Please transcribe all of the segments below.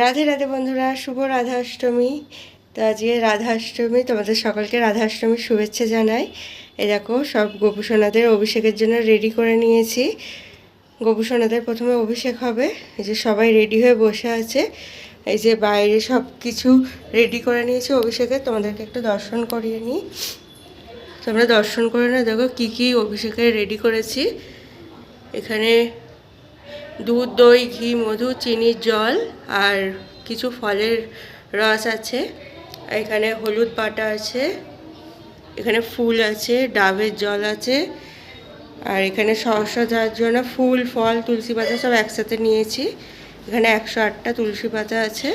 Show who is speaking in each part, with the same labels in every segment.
Speaker 1: রাধে রাধে বন্ধুরা, শুভ রাধাষ্টমী। তো আজকে রাধাষ্টমী, তোমাদের সকলকে রাধাষ্টমীর শুভেচ্ছা জানাই। এই দেখো, সব গোপুসোনাদের অভিষেকের জন্য রেডি করে নিয়েছি। গোপুসোনাদের প্রথমে অভিষেক হবে। এই যে সবাই রেডি হয়ে বসে আছে। এই যে বাইরে সব কিছু রেডি করে নিয়েছি অভিষেকের, তোমাদেরকে একটু দর্শন করিয়ে নিই। তোমরা দর্শন করে না, দেখো কী কী অভিষেকে রেডি করেছি। এখানে দুধ, দই, ঘি, মধু, চিনির জল আর কিছু ফলের রস আছে। এখানে হলুদ বাটা আছে, এখানে ফুল আছে, ডাবের জল আছে, আর এখানে সহসা যাওয়ার জন্য ফুল, ফল, তুলসী পাতা সব একসাথে নিয়েছি। এখানে 108টা তুলসী পাতা আছে।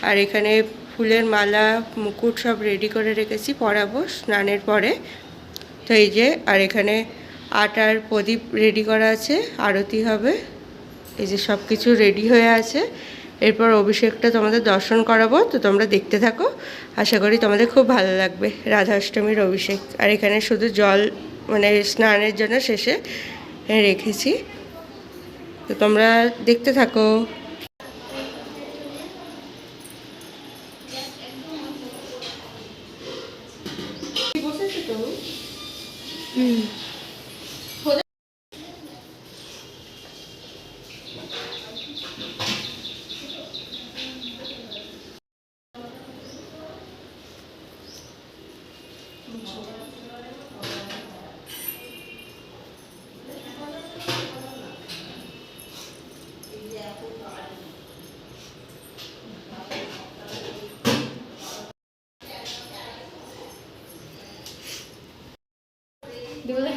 Speaker 1: আর এখানে ফুলের মালা, মুকুট সব রেডি করে রেখেছি, পরাবো স্নানের পরে। তো এই যে, আর এখানে আটার প্রদীপ রেডি করা আছে, আরতি হবে। এই যে সব কিছু রেডি হয়ে আছে। এরপর অভিষেকটা তোমাদের দর্শন করাবো, তো তোমরা দেখতে থাকো। আশা করি তোমাদের খুব ভালো লাগবে রাধাষ্টমীর অভিষেক। আর এখানে শুধু জল মানে স্নানের জন্য শেষে রেখেছি, তো তোমরা দেখতে থাকো।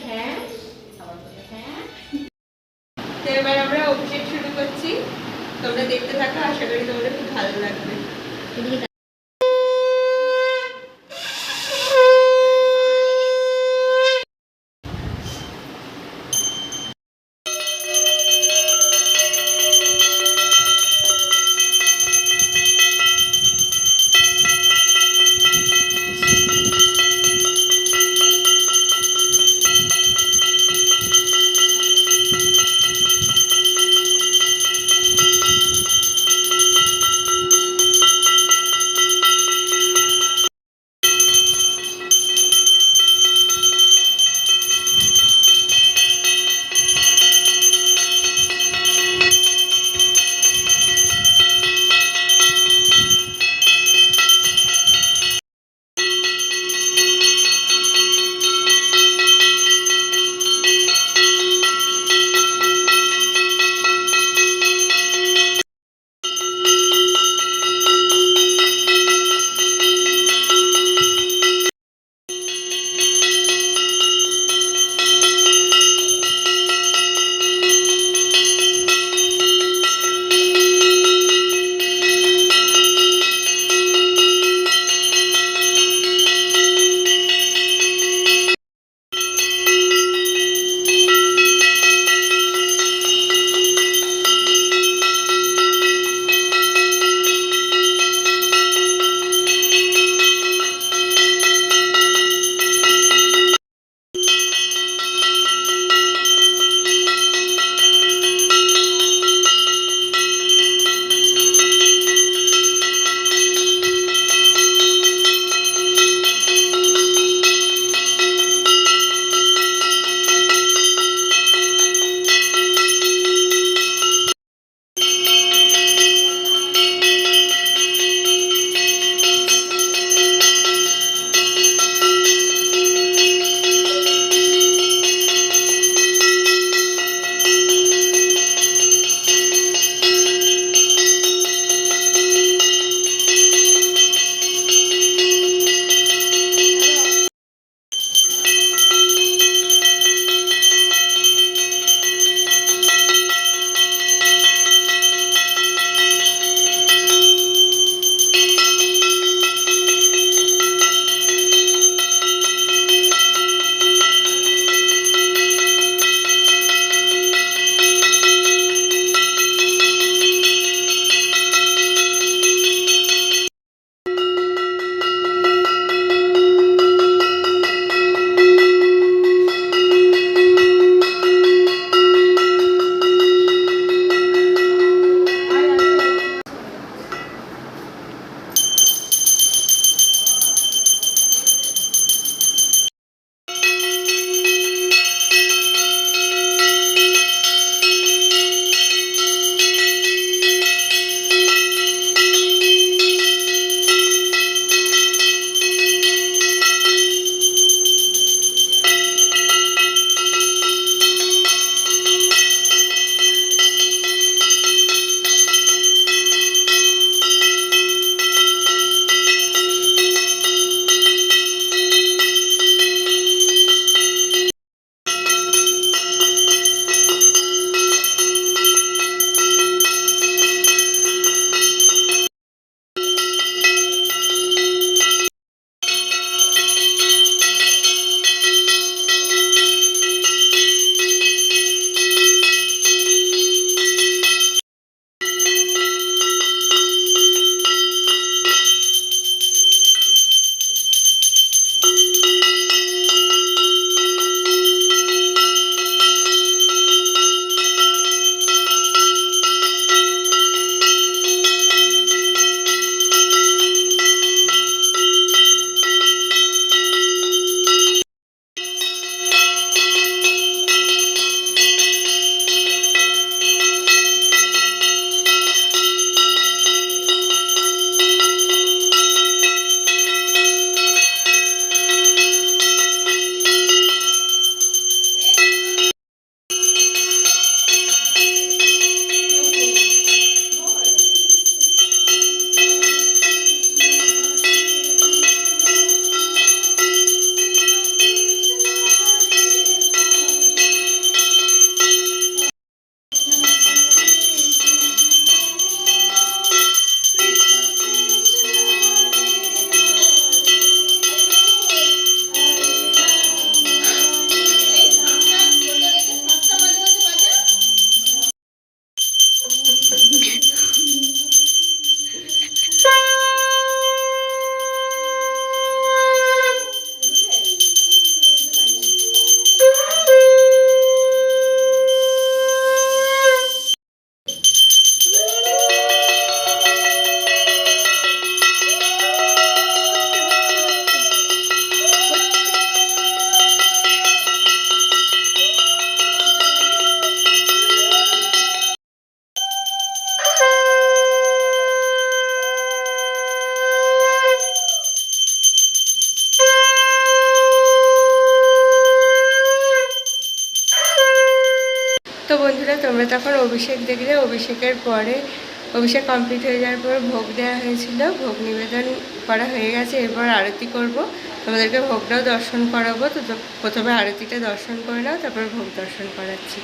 Speaker 1: হ্যাঁ, তো এবার আমরা অভিষেক শুরু করছি। তোমরা দেখতে থাকো, আশা করি তোমাদের খুব ভালো লাগবে। তো বন্ধুরা, তোমরা তখন অভিষেক দেখলে। অভিষেকের পরে, অভিষেক কমপ্লিট হয়ে যাওয়ার পর ভোগ দেওয়া হয়েছিল, ভোগ নিবেদন করা হয়ে গেছে। এরপর আরতি করব, তোমাদেরকে ভোগটাও দর্শন করাবো। তো প্রথমে আরতিটা দর্শন করে নাও, তারপর ভোগ দর্শন করাচ্ছি।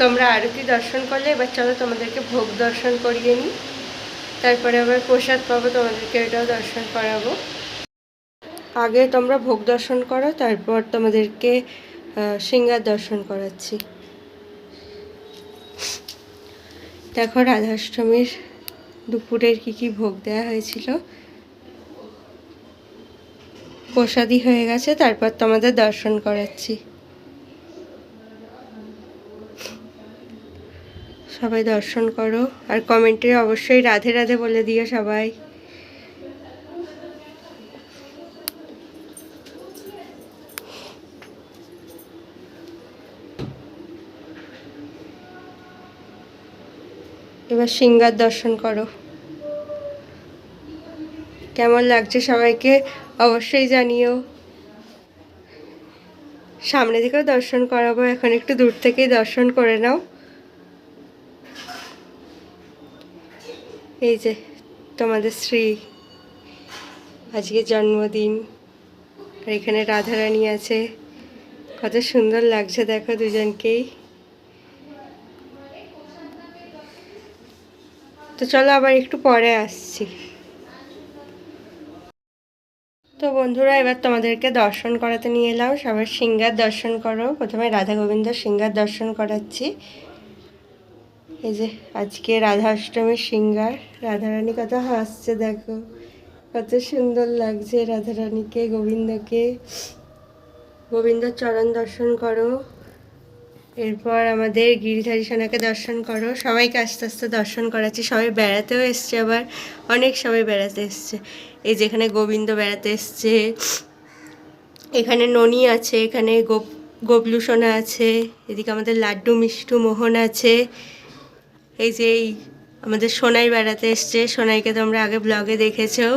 Speaker 1: তোমরা আরতি দর্শন করলে, এবার চলো তোমাদেরকে ভোগ দর্শন করিয়ে নিই। তারপরে আবার প্রসাদ পাবো, তোমাদেরকে এটাও দর্শন করাবো। আগে তোমরা ভোগ দর্শন করো, তারপর তোমাদেরকে সিংহার দর্শন করাচ্ছি। দেখো রাধাষ্টমীর দুপুরের কি ভোগ দেওয়া হয়েছিল। প্রসাদই হয়ে গেছে, তারপর তোমাদের দর্শন করাচ্ছি। সবাই দর্শন করো, আর কমেন্টে অবশ্যই রাধে রাধে বলে দিও সবাই। এবার সিংহার দর্শন করো। কেমন লাগছে সবাইকে অবশ্যই জানিও। সামনে থেকেও দর্শন করাবো, এখন একটু দূর থেকেই দর্শন করে নাও। এই যে তোমাদের শ্রী আজকে জন্মদিন, আর এখানে রাধারানী আছে। কত সুন্দর লাগছে দেখো দুজনকেই। তো চলো আবার একটু পরে আসছি। তো বন্ধুরা, এবার তোমাদেরকে দর্শন করাতে নিয়ে এলাম। সবাই সিংহার দর্শন করো। প্রথমে রাধা গোবিন্দ সিংহার দর্শন করাচ্ছি। এই যে আজকে রাধাষ্টমীর সিংহার, রাধারানী কত হাসছে দেখো, কত সুন্দর লাগছে রাধারানীকে, গোবিন্দকে। গোবিন্দর চরণ দর্শন করো। এরপর আমাদের গিরিধারী সোনাকে দর্শন করো। সবাইকে আস্তে আস্তে দর্শন করাচ্ছি। সবাই বেড়াতেও এসছে, আবার অনেক সবাই বেড়াতে এসছে। এই যেখানে গোবিন্দ বেড়াতে এসছে, এখানে ননী আছে, এখানে গোপলু সোনা আছে, এদিকে আমাদের লাড্ডু মিষ্টু মোহন আছে। এই যে এই আমাদের সোনাই বেড়াতে এসছে। সোনাইকে তোমরা আগে ব্লগে দেখেছো।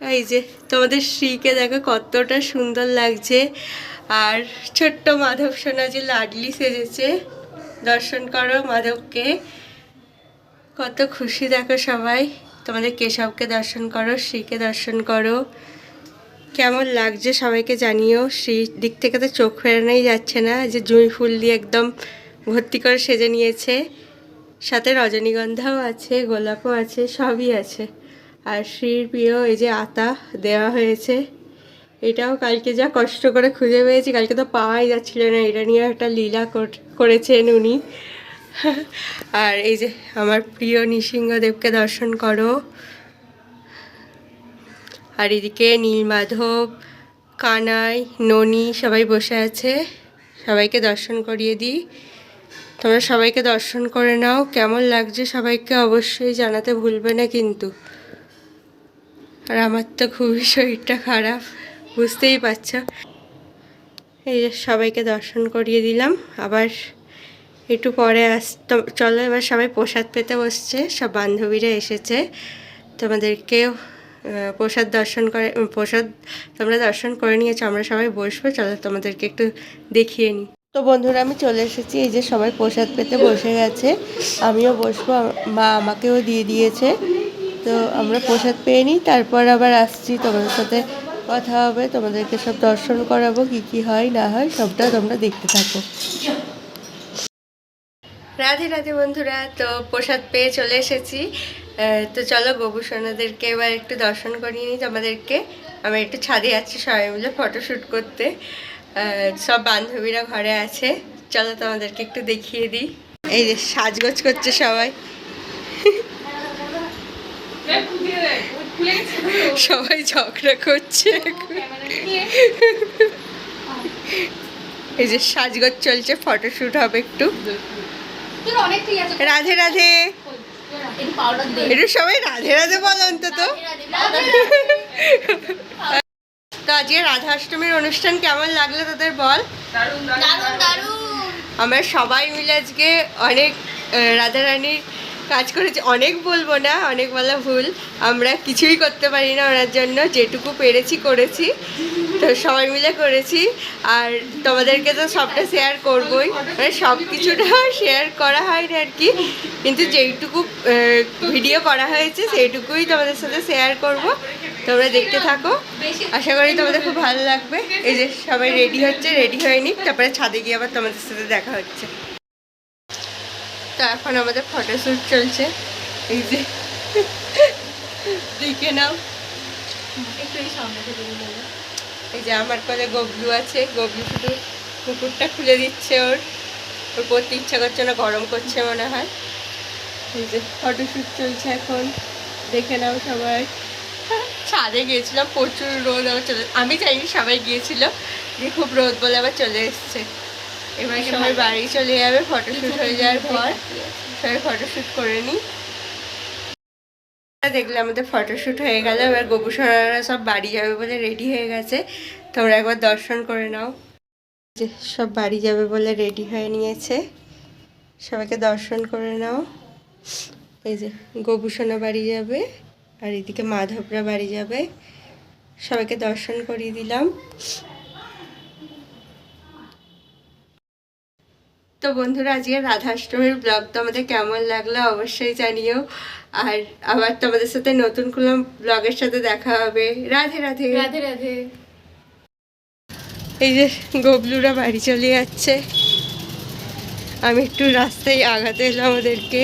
Speaker 1: এই যে তোমাদের শ্রীকে দেখো কতটা সুন্দর লাগছে। আর ছোট্ট মাধব সোনা যে লাডলি সেজেছে, দর্শন করো মাধবকে, কত খুশি দেখো সবাই। তোমাদের কেশবকে দর্শন করো, শ্রীকে দর্শন করো। কেমন লাগছে সবাইকে জানিও। শ্রীর দিক থেকে তো চোখ ফেরানোই যাচ্ছে না, যে জুঁই ফুল দিয়ে একদম ভর্তি করে সেজে নিয়েছে। সাথে রজনীগন্ধাও আছে, গোলাপও আছে, সবই আছে। আর শ্রীর প্রিয় এই যে আতা দেওয়া হয়েছে, এটাও কালকে যা কষ্ট করে খুঁজে পেয়েছি, কালকে তো পাওয়াই যাচ্ছিল না, এটা নিয়ে একটা লীলা করেছেন উনি। আর এই যে আমার প্রিয় নৃসিংহদেবকে দর্শন করো। আর এদিকে নীলমাধব, কানাই, ননি সবাই বসে আছে, সবাইকে দর্শন করিয়ে দিই। তোমরা সবাইকে দর্শন করে নাও, কেমন লাগছে সবাইকে অবশ্যই জানাতে ভুলবে না কিন্তু। আর আমার তো খুবই শরীরটা খারাপ, বুঝতেই পারছো। এই যে সবাইকে দর্শন করিয়ে দিলাম, আবার একটু পরে চলো এবার সবাই প্রসাদ পেতে বসছে, সব বান্ধবীরা এসেছে, তোমাদেরকেও প্রসাদ তোমরা দর্শন করে নিয়েছো, আমরা সবাই বসবো, চলো তোমাদেরকে একটু দেখিয়ে নিই। তো বন্ধুরা আমি চলে এসেছি, এই যে সবাই প্রসাদ পেতে বসে গেছে, আমিও বসবো, মা আমাকেও দিয়ে দিয়েছে। তো আমরা প্রসাদ পেয়ে নিই, তারপর আবার আসছি, তোমাদের সাথে কথা হবে, তোমাদেরকে সব দর্শন করাবো, কি হয় না হয় সবটা তোমরা দেখতে থাকো। রাধে রাধে বন্ধুরা, তো প্রসাদ পেয়ে চলে এসেছি। তো চলো গোপুসোনাদেরকে এবার একটু দর্শন করিয়ে নিই তোমাদেরকে। আমি একটু ছাদে যাচ্ছি সবাই মিলে ফটোশ্যুট করতে, সব বান্ধবীরা ঘরে আছে, চলো তোমাদেরকে একটু দেখিয়ে দিই। এই যে সাজগোজ করছে সবাই, সবাই ঝগড়া করছে, এই যে সাজগোজ চলছে, ফটোশ্যুট হবে একটু। রাধে রাধে, একটু সবাই রাধে রাধে বলো অন্তত। তো আজকে রাধাষ্টমীর অনুষ্ঠান কেমন লাগলো তোদের বল? আমরা সবাই মিলে আজকে অনেক রাধারানীর কাজ করেছি, অনেক বলবো না, অনেক বলা ভুল, আমরা কিছুই করতে পারি না ওনার জন্য, যেটুকু পেরেছি করেছি, তো সবাই মিলে করেছি। আর তোমাদেরকে তো সবটা শেয়ার করবোই, মানে সব কিছুটা শেয়ার করা হয়নি আর কি, কিন্তু যেইটুকু ভিডিও করা হয়েছে সেইটুকুই তোমাদের সাথে শেয়ার করব, তোমরা দেখতে থাকো, আশা করি তোমাদের খুব ভালো লাগবে। এই যে সবাই রেডি হচ্ছে, রেডি হয়ে নিক, তারপরে ছাদে গিয়ে আবার তোমাদের সাথে দেখা হচ্ছে। তো এখন আমাদের ফটোশ্যুট চলছে, এই যে দেখে নাও একটু, এই সামনে থেকে বলো। এই যে আমার কোলে গবলু আছে, গবলু শুধু কুকুরটা খুলে দিচ্ছে, ওর পড়তে ইচ্ছা করছে না, গরম করছে মনে হয়। এই যে ফটোশ্যুট চলছে এখন, দেখে নাও সবাই। ছাদে গিয়েছিলাম, প্রচুর রোদ, আবার আমি চাইনি, সবাই গিয়েছিল, যে খুব রোদ বলে আবার চলে এসছে। এবার সবাই বাড়ি চলে যাবে ফটোশ্যুট হয়ে যাওয়ার পর, সবাই ফটোশ্যুট করে নিই। দেখলে আমাদের ফটোশ্যুট হয়ে গেল, এবার গোপুসোনারা সব বাড়ি যাবে বলে রেডি হয়ে গেছে, তোমরা একবার দর্শন করে নাও। যে সব বাড়ি যাবে বলে রেডি হয়ে নিয়েছে, সবাইকে দর্শন করে নাও। এই যে গোপুসোনা বাড়ি যাবে, আর এদিকে মাধবরা বাড়ি যাবে, সবাইকে দর্শন করিয়ে দিলাম। তো বন্ধুরা আজকে রাধাষ্টমীর ব্লগ তোমাদের কেমন লাগলো অবশ্যই জানিও, আর আবার তোমাদের সাথে নতুন কোনো ব্লগের সাথে দেখা হবে। রাধে রাধে। রাধে রাধে। এই যে গবলুরা বাড়ি চলে যাচ্ছে, আমি একটু রাস্তায় আগাতে এলাম ওদেরকে।